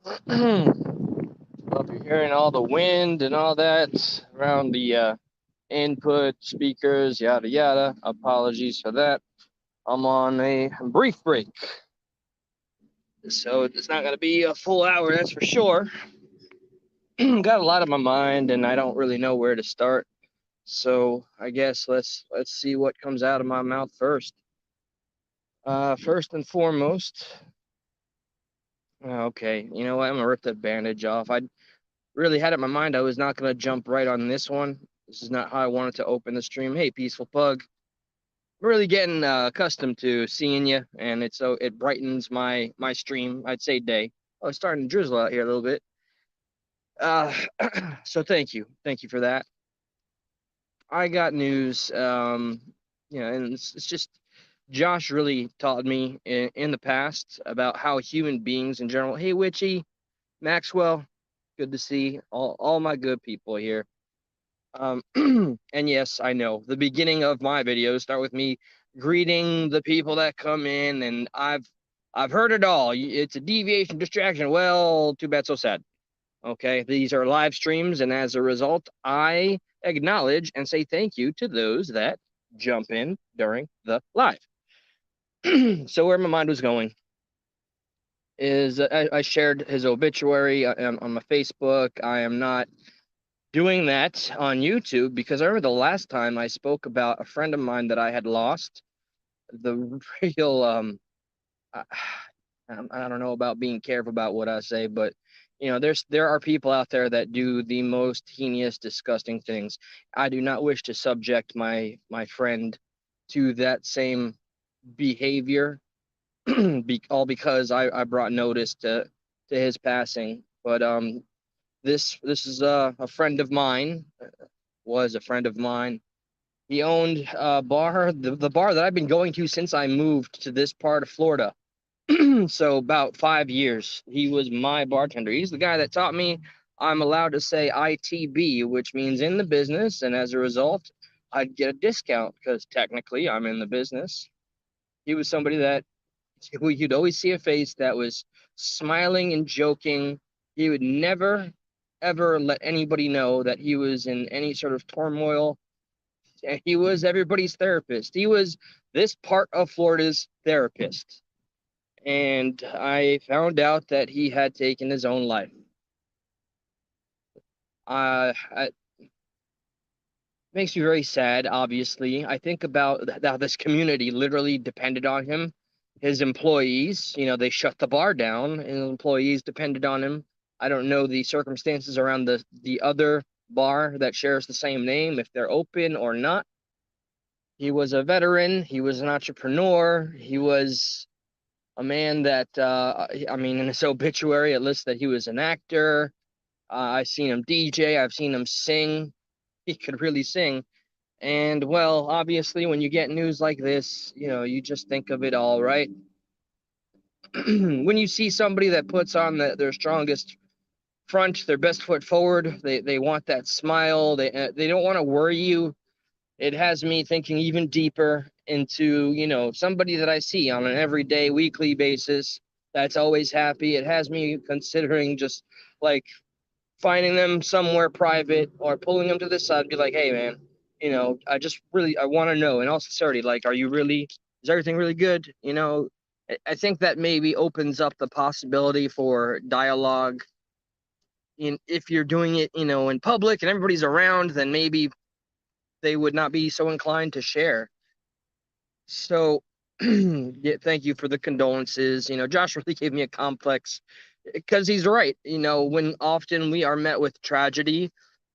Hope you're hearing all the wind and all that around the input speakers, yada yada. Apologies for that. I'm on a brief break, so it's not going to be a full hour, that's for sure. Got a lot on my mind, and I don't really know where to start. So I guess let's see what comes out of my mouth first. First and foremost, okay, you know what? I'm gonna rip that bandage off. I really had it in my mind I was not gonna jump right on this one. This is not how I wanted to open the stream. Hey, peaceful pug. I'm really getting accustomed to seeing you, and it brightens my stream. I'd say day. Oh, it's starting to drizzle out here a little bit. Uh, so thank you for that. I got news. And it's just Josh really taught me in the past about how human beings in general. Hey, Witchy, Maxwell, good to see all my good people here. And yes, I know the beginning of my videos start with me greeting the people that come in, and I've heard it all. It's a deviation, distraction. Well, too bad, so sad. Okay, these are live streams, and as a result, I acknowledge and say thank you to those that jump in during the live. So where my mind was going is I shared his obituary on my Facebook. I am not doing that on YouTube because I remember the last time I spoke about a friend of mine that I had lost. The real I, I don't know about being careful about what I say, but there are people out there that do the most heinous, disgusting things. I do not wish to subject my friend to that same behavior, all because I brought notice to his passing. But this is a friend of mine, was a friend of mine. He owned a bar, the bar that I've been going to since I moved to this part of Florida. So about 5 years, he was my bartender. He's the guy that taught me I'm allowed to say ITB, which means in the business, and as a result, I'd get a discount because technically I'm in the business. He was somebody that you'd always see a face that was smiling and joking. He would never, ever let anybody know that he was in any sort of turmoil. He was everybody's therapist. He was this part of Florida's therapist. And I found out that he had taken his own life. It makes me very sad, obviously. I think about how this community literally depended on him. His employees, they shut the bar down, and employees depended on him. I don't know the circumstances around the other bar that shares the same name, if they're open or not. He was a veteran. He was an entrepreneur. He was a man that, I mean, in his obituary, it lists that he was an actor. I've seen him DJ. I've seen him sing. He could really sing. And well, obviously, when you get news like this, you just think of it all, right? When you see somebody that puts on their strongest front, their best foot forward, they want that smile. They don't want to worry you. It has me thinking even deeper into, somebody that I see on an everyday, weekly basis that's always happy. It has me considering just like finding them somewhere private or pulling them to the side and be like, hey, man, I want to know in all sincerity, like, is everything really good? I think that maybe opens up the possibility for dialogue. If you're doing it, in public and everybody's around, then maybe they would not be so inclined to share. So, yeah, thank you for the condolences. Josh really gave me a complex because he's right. When often we are met with tragedy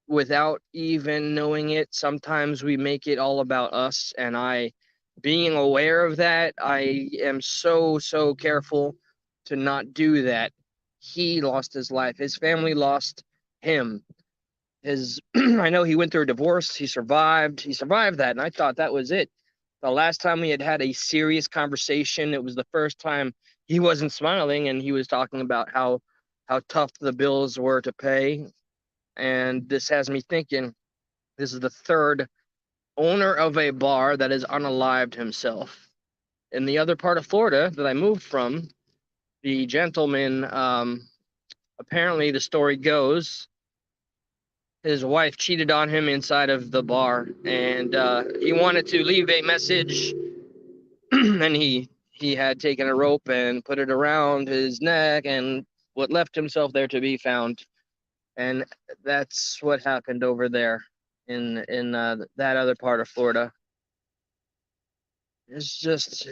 without even knowing it, sometimes we make it all about us. And being aware of that, I am so, so careful to not do that. He lost his life, his family lost him. I know he went through a divorce. He survived that. And I thought that was it. The last time we had had a serious conversation, it was the first time he wasn't smiling and he was talking about how tough the bills were to pay. And this has me thinking this is the third owner of a bar that has unalived himself. In the other part of Florida that I moved from, the gentleman Apparently, the story goes his wife cheated on him inside of the bar, and he wanted to leave a message, and he had taken a rope and put it around his neck, and what left himself there to be found. And that's what happened over there in that other part of Florida. It's just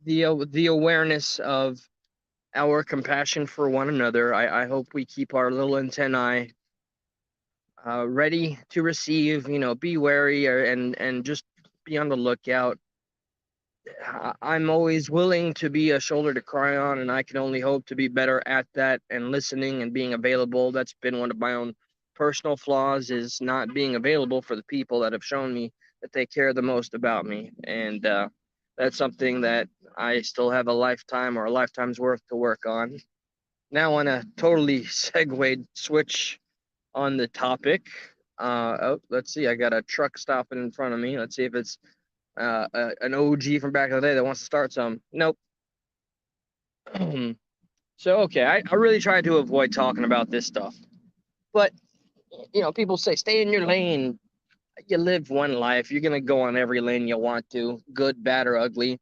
the awareness of our compassion for one another. I hope we keep our little antennae ready to receive. Be wary, and just be on the lookout. I'm always willing to be a shoulder to cry on, and I can only hope to be better at that and listening and being available. That's been one of my own personal flaws, is not being available for the people that have shown me that they care the most about me. And that's something that I still have a lifetime or a lifetime's worth to work on. Now, on a totally segued switch on the topic. Oh, let's see. I got a truck stopping in front of me. Let's see if it's an OG from back in the day that wants to start some. Nope. So, okay, I really try to avoid talking about this stuff. But, people say stay in your lane. You live one life. You're going to go on every lane you want to, good, bad, or ugly.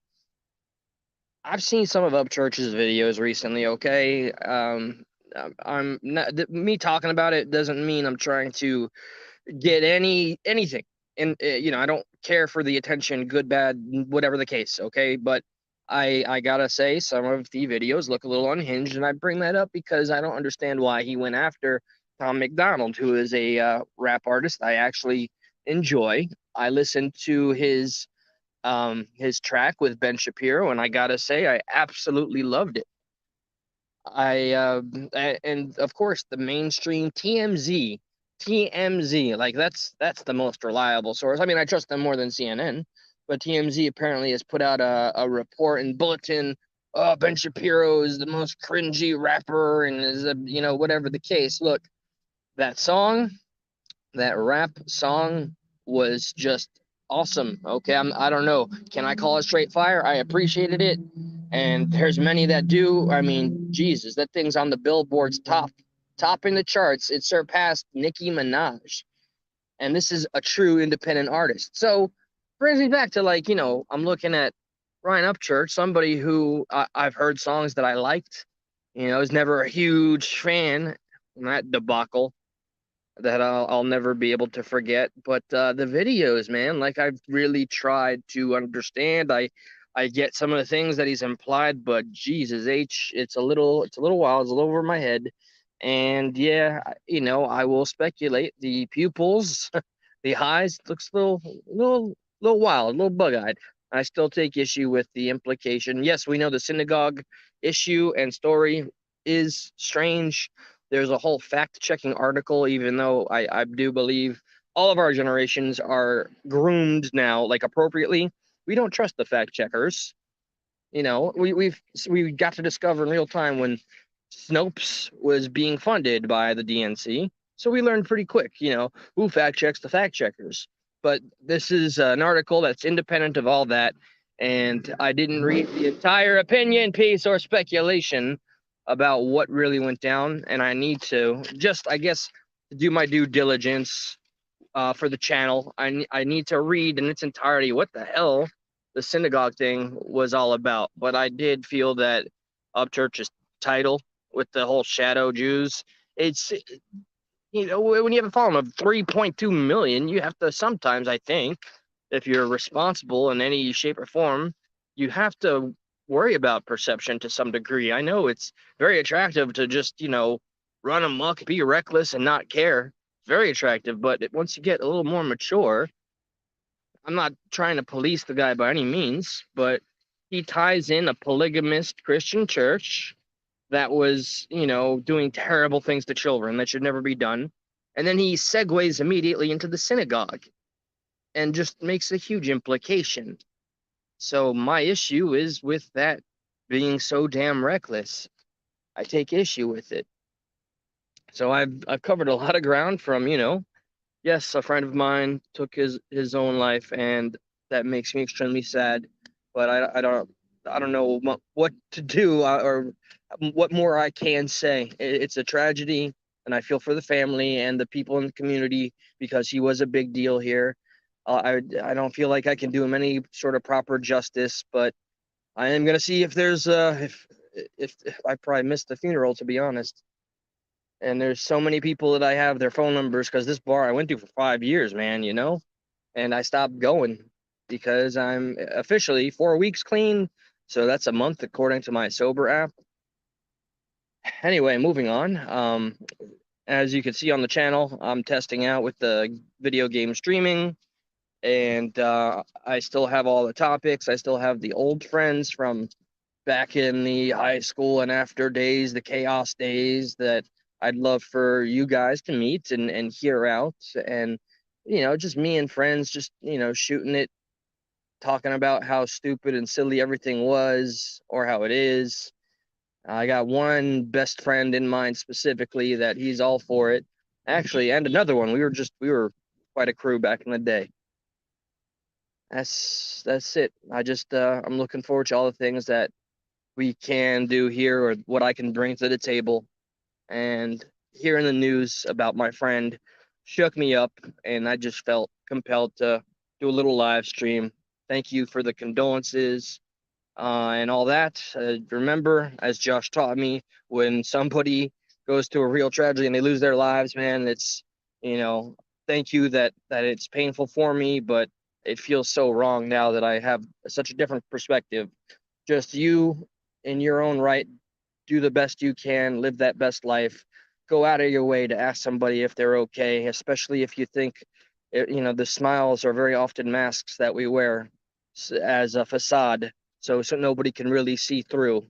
I've seen some of Upchurch's videos recently, okay? I'm not, me talking about it doesn't mean I'm trying to get anything. And I don't care for the attention, good, bad, whatever the case, okay? But I gotta say, some of the videos look a little unhinged, and I bring that up because I don't understand why he went after Tom McDonald, who is a rap artist I actually enjoy. I listened to his track with Ben Shapiro, and I gotta say, I absolutely loved it. And of course the mainstream TMZ, like that's the most reliable source. I mean, I trust them more than CNN, but TMZ apparently has put out a report and bulletin. Oh, Ben Shapiro is the most cringy rapper, and is whatever the case. Look, that song, that rap song was just awesome. Okay, I don't know. Can I call it straight fire? I appreciated it, and there's many that do. I mean, Jesus, that thing's on the Billboard's top in the charts. It surpassed Nicki Minaj, and this is a true independent artist. So brings me back to, like, I'm looking at Ryan Upchurch, somebody who I've heard songs that I liked. I was never a huge fan in that debacle that I'll never be able to forget. But the videos, man, like, I've really tried to understand. I get some of the things that he's implied, but Jesus H, it's a little wild, it's a little over my head. And yeah, I will speculate. The pupils, the highs, looks little wild, a little bug-eyed. I still take issue with the implication. Yes, we know the synagogue issue and story is strange. There's a whole fact-checking article, even though I do believe all of our generations are groomed now, like, appropriately. We don't trust the fact checkers. We got to discover in real time when Snopes was being funded by the DNC. So we learned pretty quick, who fact checks the fact checkers. But this is an article that's independent of all that. And I didn't read the entire opinion piece or speculation about what really went down. And I need to just, I guess, do my due diligence for the channel. I need to read in its entirety what the hell the synagogue thing was all about. But I did feel that Upchurch's title with the whole shadow Jews, it's, when you have a following of 3.2 million, you have to sometimes, I think, if you're responsible in any shape or form, you have to worry about perception to some degree. I know it's very attractive to just, run amok, be reckless, and not care. Very attractive, but once you get a little more mature, I'm not trying to police the guy by any means, but he ties in a polygamist Christian church that was, doing terrible things to children that should never be done. And then he segues immediately into the synagogue and just makes a huge implication. So my issue is with that being so damn reckless. I take issue with it. So I've covered a lot of ground from, yes, a friend of mine took his own life, and that makes me extremely sad. But I don't. I don't know what to do, or what more I can say. It's a tragedy, and I feel for the family and the people in the community because he was a big deal here. I don't feel like I can do him any sort of proper justice, but I am gonna see if there's if I probably missed the funeral, to be honest. And there's so many people that I have their phone numbers because this bar I went to for 5 years, man, and I stopped going because I'm officially 4 weeks clean. So that's a month according to my sober app. Anyway, moving on. As you can see on the channel, I'm testing out with the video game streaming, and I still have all the topics. I still have the old friends from back in the high school and after days, the chaos days that I'd love for you guys to meet and hear out. And, just me and friends, just, shooting it, talking about how stupid and silly everything was or how it is. I got one best friend in mind specifically that he's all for it. Actually, and another one. We were quite a crew back in the day. That's it. I'm looking forward to all the things that we can do here or what I can bring to the table. And hearing the news about my friend shook me up, and I just felt compelled to do a little live stream. Thank you for the condolences and all that. Remember, as Josh taught me, when somebody goes to a real tragedy and they lose their lives, man, it's, you know, thank you that it's painful for me, but it feels so wrong now that I have such a different perspective. Just you in your own right, do the best you can, live that best life. Go out of your way to ask somebody if they're okay, especially if you think, the smiles are very often masks that we wear as a facade, so nobody can really see through.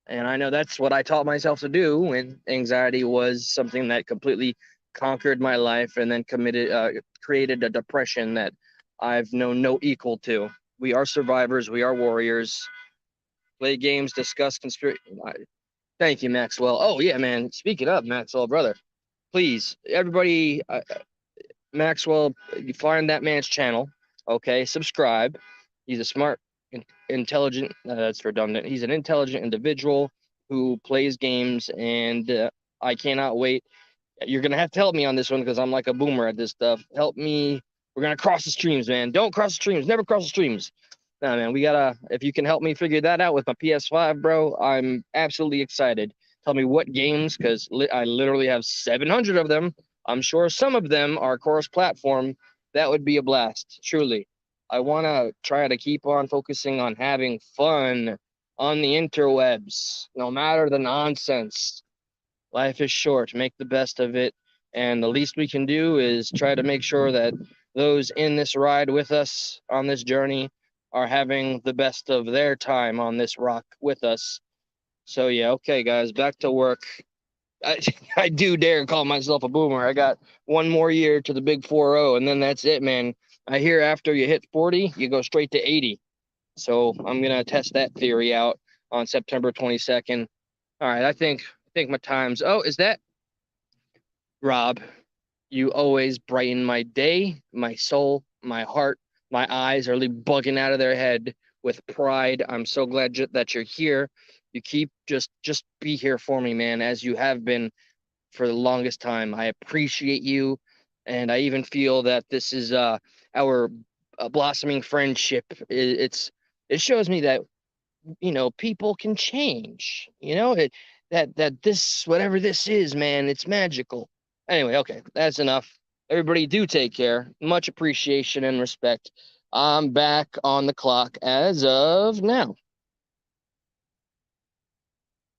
And I know that's what I taught myself to do when anxiety was something that completely conquered my life and then created a depression that I've known no equal to. We are survivors. We are warriors. Play games, discuss conspiracy. Thank you, Maxwell. Oh yeah, man. Speaking of Maxwell, brother, please, everybody, Maxwell, you find that man's channel. Okay, subscribe. He's a smart, intelligent. That's redundant. He's an intelligent individual who plays games, and I cannot wait. You're gonna have to help me on this one because I'm like a boomer at this stuff. Help me. We're gonna cross the streams, man. Don't cross the streams. Never cross the streams. No, man. We gotta. If you can help me figure that out with my PS5, bro, I'm absolutely excited. Tell me what games, because I literally have 700 of them. I'm sure some of them are cross-platform. That would be a blast, truly. I want to try to keep on focusing on having fun on the interwebs, no matter the nonsense. Life is short. Make the best of it. And the least we can do is try to make sure that those in this ride with us on this journey are having the best of their time on this rock with us. So, yeah, okay, guys, back to work. I, I do dare call myself a boomer. I got one more year to the big 4-0, and then that's it, man. I hear after you hit 40, you go straight to 80. So I'm going to test that theory out on September 22nd. All right, I think my time's. Oh, is that Rob? You always brighten my day, my soul, my heart. My eyes are really bugging out of their head with pride. I'm so glad that you're here. You keep just be here for me, man, as you have been for the longest time. I appreciate you, and I even feel that this is our blossoming friendship. It shows me that people can change. That this whatever this is, man, it's magical. Anyway, okay, that's enough. Everybody do take care. Much appreciation and respect. I'm back on the clock as of now.